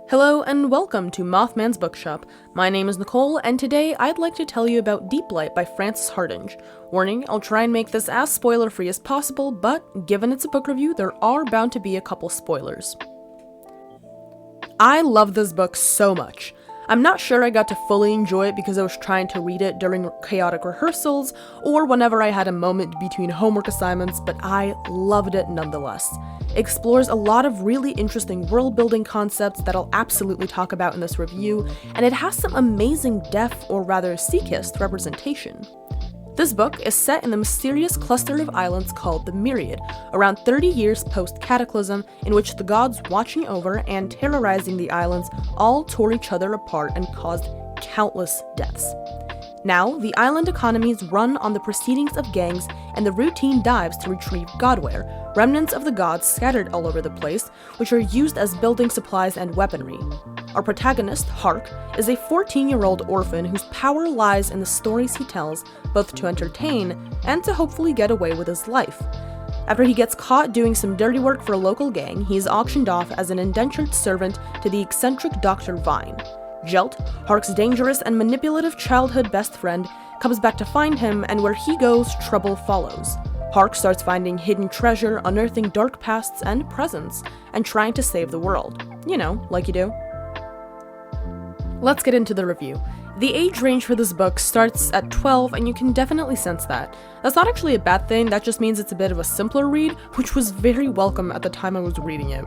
Hello and welcome to Mothman's Bookshop. My name is Nicole, and today I'd like to tell you about Deeplight by Frances Hardinge. Warning, I'll try and make this as spoiler-free as possible, but given it's a book review, there are bound to be a couple spoilers. I love this book so much. I'm not sure I got to fully enjoy it because I was trying to read it during chaotic rehearsals or whenever I had a moment between homework assignments, but I loved it nonetheless. It explores a lot of really interesting world-building concepts that I'll absolutely talk about in this review, and it has some amazing deaf, or rather sea-kissed, representation. This book is set in the mysterious cluster of islands called the Myriad, around 30 years post-Cataclysm, in which the gods watching over and terrorizing the islands all tore each other apart and caused countless deaths. Now, the island economies run on the proceedings of gangs and the routine dives to retrieve godware, remnants of the gods scattered all over the place, which are used as building supplies and weaponry. Our protagonist, Hark, is a 14-year-old orphan whose power lies in the stories he tells, both to entertain and to hopefully get away with his life. After he gets caught doing some dirty work for a local gang, he is auctioned off as an indentured servant to the eccentric Dr. Vine. Jelt, Hark's dangerous and manipulative childhood best friend, comes back to find him, and where he goes, trouble follows. Hark starts finding hidden treasure, unearthing dark pasts and presents, and trying to save the world. You know, like you do. Let's get into the review. The age range for this book starts at 12, and you can definitely sense that. That's not actually a bad thing, that just means it's a bit of a simpler read, which was very welcome at the time I was reading it.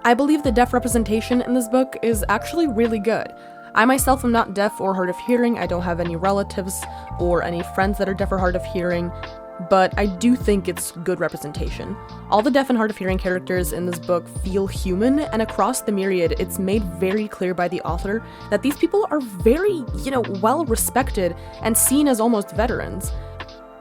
I believe the deaf representation in this book is actually really good. I myself am not deaf or hard of hearing, I don't have any relatives or any friends that are deaf or hard of hearing, but I do think it's good representation. All the deaf and hard of hearing characters in this book feel human, and across the Myriad, it's made very clear by the author that these people are very, well respected and seen as almost veterans.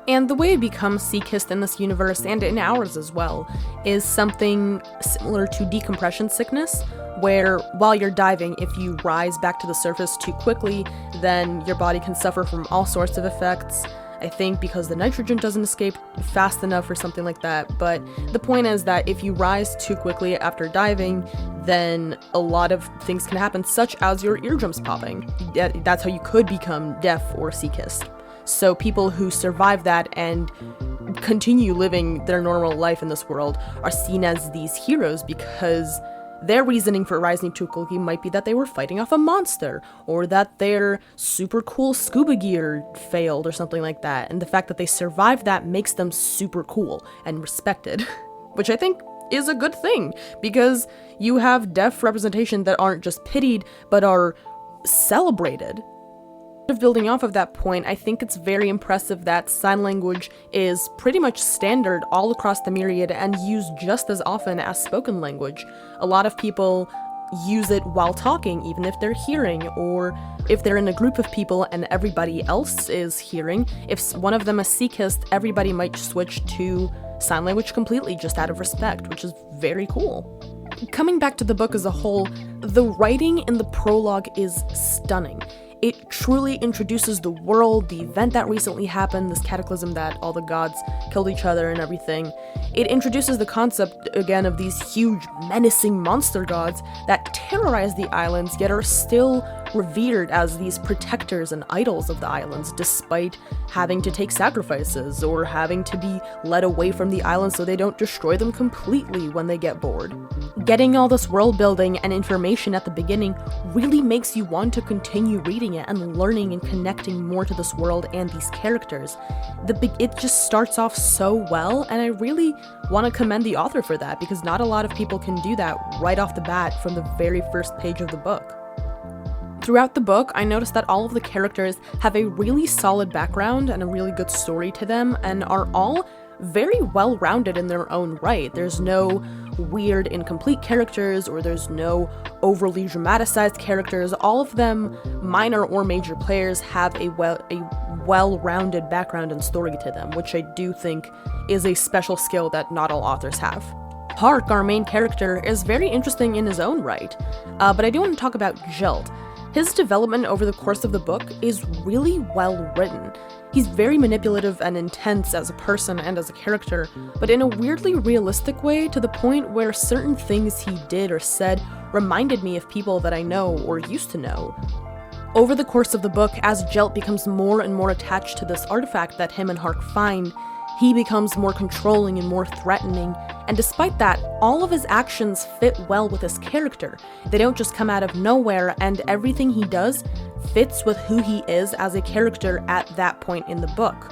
And the way it becomes sea-kissed in this universe, and in ours as well, is something similar to decompression sickness, where while you're diving, if you rise back to the surface too quickly, then your body can suffer from all sorts of effects. I think because the nitrogen doesn't escape fast enough or something like that, but the point is that if you rise too quickly after diving, then a lot of things can happen, such as your eardrums popping. That's how you could become deaf or sea-kissed. So people who survive that and continue living their normal life in this world are seen as these heroes because their reasoning for rising too quickly might be that they were fighting off a monster, or that their super cool scuba gear failed or something like that, and the fact that they survived that makes them super cool and respected, which I think is a good thing, because you have deaf representation that aren't just pitied, but are celebrated. Building off of that point, I think it's very impressive that sign language is pretty much standard all across the Myriad and used just as often as spoken language. A lot of people use it while talking, even if they're hearing, or if they're in a group of people and everybody else is hearing. If one of them is sea-kissed, everybody might switch to sign language completely just out of respect, which is very cool. Coming back to the book as a whole, the writing in the prologue is stunning. It truly introduces the world, the event that recently happened, this cataclysm that all the gods killed each other and everything. It introduces the concept, again, of these huge, menacing monster gods that terrorize the islands, yet are still revered as these protectors and idols of the islands, despite having to take sacrifices or having to be led away from the islands so they don't destroy them completely when they get bored. Getting all this world building and information at the beginning really makes you want to continue reading it and learning and connecting more to this world and these characters. It just starts off so well, and I really want to commend the author for that, because not a lot of people can do that right off the bat from the very first page of the book. Throughout the book, I noticed that all of the characters have a really solid background and a really good story to them, and are all very well-rounded in their own right. There's no weird, incomplete characters, or there's no overly dramatized characters. All of them, minor or major players, have a well-rounded background and story to them, which I do think is a special skill that not all authors have. Hark, our main character, is very interesting in his own right, but I do want to talk about Jelt. His development over the course of the book is really well written. He's very manipulative and intense as a person and as a character, but in a weirdly realistic way, to the point where certain things he did or said reminded me of people that I know or used to know. Over the course of the book, as Jelt becomes more and more attached to this artifact that him and Hark find, he becomes more controlling and more threatening, and despite that, all of his actions fit well with his character. They don't just come out of nowhere, and everything he does fits with who he is as a character at that point in the book.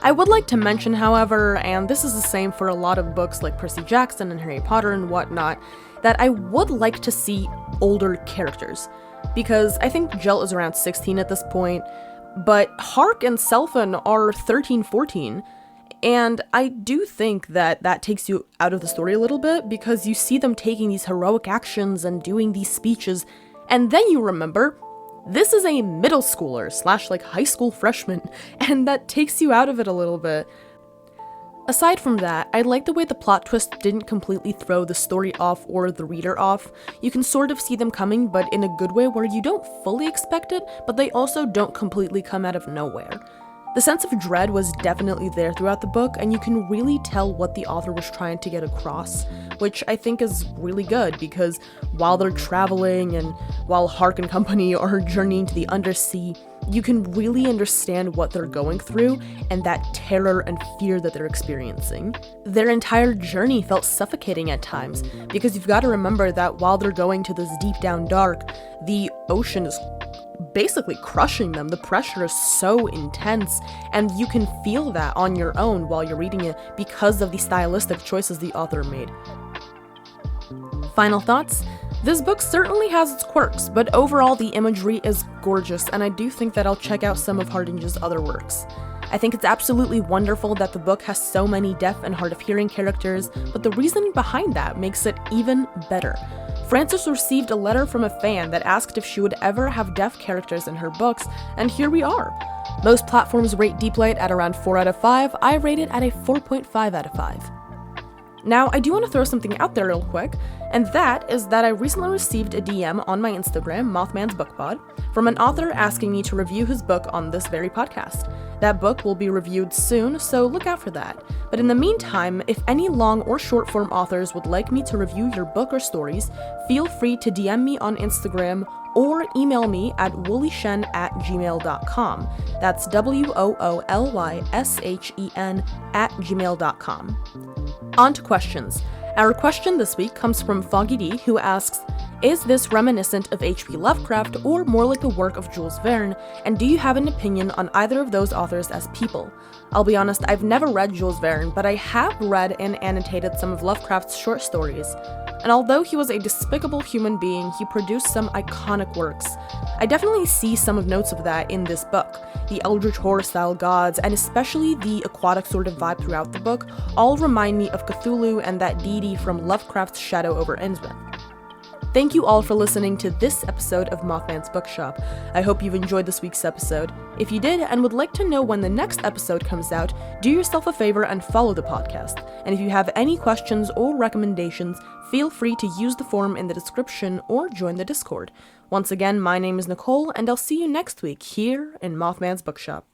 I would like to mention, however, and this is the same for a lot of books like Percy Jackson and Harry Potter and whatnot, that I would like to see older characters. Because I think Jelt is around 16 at this point, but Hark and Selphun are 13, 14, and I do think that that takes you out of the story a little bit, because you see them taking these heroic actions and doing these speeches, and then you remember, this is a middle schooler / high school freshman, and that takes you out of it a little bit. Aside from that, I like the way the plot twist didn't completely throw the story off or the reader off. You can sort of see them coming, but in a good way where you don't fully expect it, but they also don't completely come out of nowhere. The sense of dread was definitely there throughout the book, and you can really tell what the author was trying to get across, which I think is really good, because while they're traveling and while Hark and company are journeying to the undersea, you can really understand what they're going through and that terror and fear that they're experiencing. Their entire journey felt suffocating at times, because you've got to remember that while they're going to this deep down dark, the ocean is basically crushing them. The pressure is so intense, and you can feel that on your own while you're reading it because of the stylistic choices the author made. Final thoughts? This book certainly has its quirks, but overall the imagery is gorgeous, and I do think that I'll check out some of Hardinge's other works. I think it's absolutely wonderful that the book has so many deaf and hard of hearing characters, but the reasoning behind that makes it even better. Frances received a letter from a fan that asked if she would ever have deaf characters in her books, and here we are. Most platforms rate Deeplight at around 4 out of 5, I rate it at a 4.5 out of 5. Now, I do want to throw something out there real quick, and that is that I recently received a DM on my Instagram, Mothman's Book Pod, from an author asking me to review his book on this very podcast. That book will be reviewed soon, so look out for that. But in the meantime, if any long or short form authors would like me to review your book or stories, feel free to DM me on Instagram or email me at woolyshen@gmail.com. That's WOOLYSHEN@gmail.com. On to questions. Our question this week comes from Foggy D, who asks, is this reminiscent of H.P. Lovecraft or more like the work of Jules Verne, and do you have an opinion on either of those authors as people? I'll be honest, I've never read Jules Verne, but I have read and annotated some of Lovecraft's short stories. And although he was a despicable human being, he produced some iconic works. I definitely see some of notes of that in this book. The eldritch horror-style gods, and especially the aquatic sort of vibe throughout the book, all remind me of Cthulhu and that deity from Lovecraft's Shadow over Innsmouth. Thank you all for listening to this episode of Mothman's Bookshop. I hope you've enjoyed this week's episode. If you did and would like to know when the next episode comes out, do yourself a favor and follow the podcast. And if you have any questions or recommendations, feel free to use the form in the description or join the Discord. Once again, my name is Nicole, and I'll see you next week here in Mothman's Bookshop.